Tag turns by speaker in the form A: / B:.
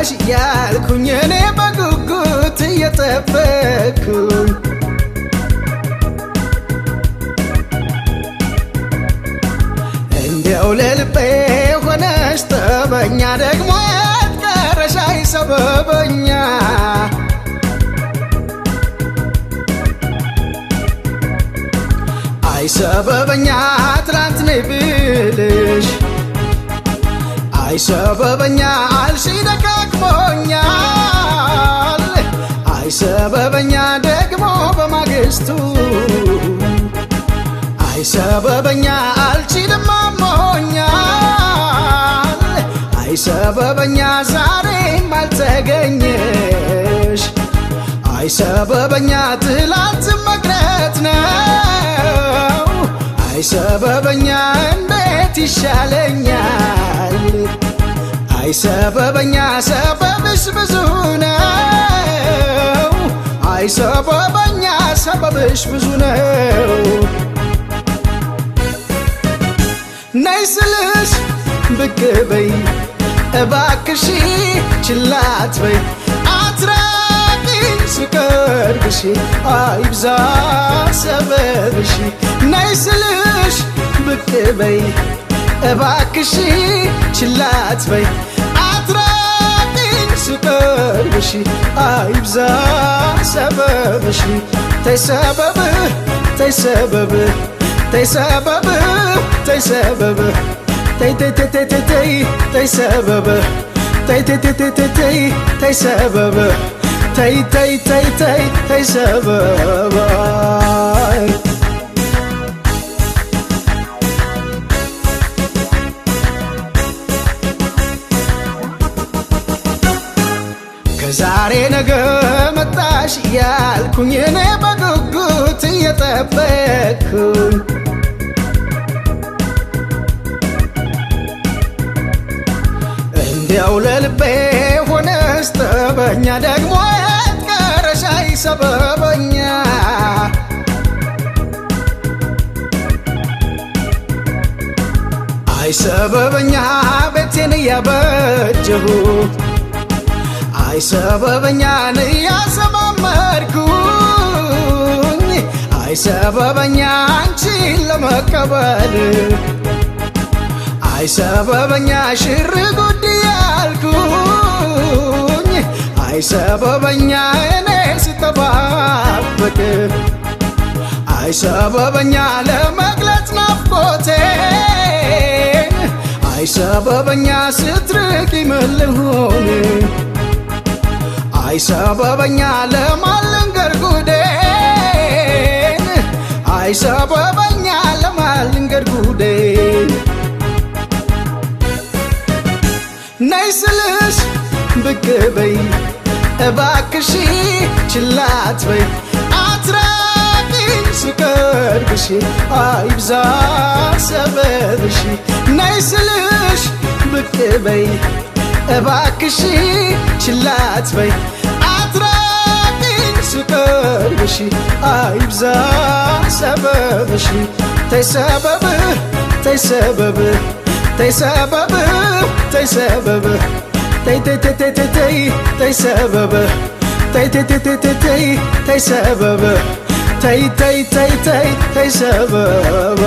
A: መጣሽ ያልኩኝ እኔ በጉጉት እየጠበኩኝ እንዲያው ለልቤ ሆነሽ ጠበኛ ደግሞ ያትቀረሻይ ሰበበኛ አይ ሰበበኛ ትላንት ነይ ብልሽ አይ ሰበበኛ አልሽ ደጋግሞኛል አይ ሰበበኛ ደግሞ በማግስቱ አይ ሰበበኛ አልችልም አሞኛል አይ ሰበበኛ ዛሬም አልተገኘሽ አይ ሰበበኛ ትላንት መቅረት ነው አይ ሰበበኛ እንዴት ይሻለኛል አይ ሰበበኛ ሰበብሽ ብዙ ነው አይ ሰበበኛ ሰበብሽ ብዙ ነው ነይ ስልሽ ብቅ በይ እባክሽ ችላ አትበይ አትራቂኝ ስቀርብሽ አይብዛ ሰበብሽ ነይ ስልሽ ብቅ በይ እባክሽ ችላ አትበይ አትራቂኝ ስቀርብሽ አይብዛ ሰበብሽ ተይ ሰበብ ተይ ሰበብ ተይ ሰበብ ተይ ሰበብ ተይ ተይ ተይ ተይ ተይ ተይ ሰበብ ተይ ተይ ተይ ተይ ተይ ተይ ሰበብ ተይ ተይ ተይ ተይ ተይ ሰበብ ከዛሬ ነገ መጣሽ ያልኩኝ እኔ በጉጉት እየጠበኩኝ እንዲያው ለልቤ ሆነሽ ጠበኛ ደግሞ ያትቀረሻይ ሰበበኛ አይ ሰበበኛ ቤቴን እያበጀሁ አይ ሰበበኛን እያሰማመርኩኝ አይ ሰበበኛ አንቺን ለመቀበል አይ ሰበበኛ ሽር ጉድ ያልኩኝ አይ ሰበበኛ እኔ ስጠባበቅ አይ ሰበበኛ ለመግለጽ ናፍቆቴን አይ ሰበበኛ ስትርቂ ምን ልሁን አይ ሰበበኛ ለማን ልንገር ጉዴን አይ ሰበበኛ ለማን ልንገር ጉዴን ነይ ስልሽ ብቅ በይ እባክሽ ችላ አትበይ አትራቂኝ ስቀርብሽ አይብዛ ሰበብሽ ነይ ስልሽ ብቅ በይ እባክሽ ችላ አትበይ አትራቂኝ ስቀርብሽ አይብዛ ሰበብሽ ተይ ሰበብ ተይ ሰበብ ተይ ሰበብ ተይ ሰበብ ተይ ተይ ተይ ተይ ተይ ተይ ሰበብ ተይ ተይ ተይ ተይ ተይ ተይ ሰበብ ተይ ተይ ተይ ተይ ተይ ሰበብ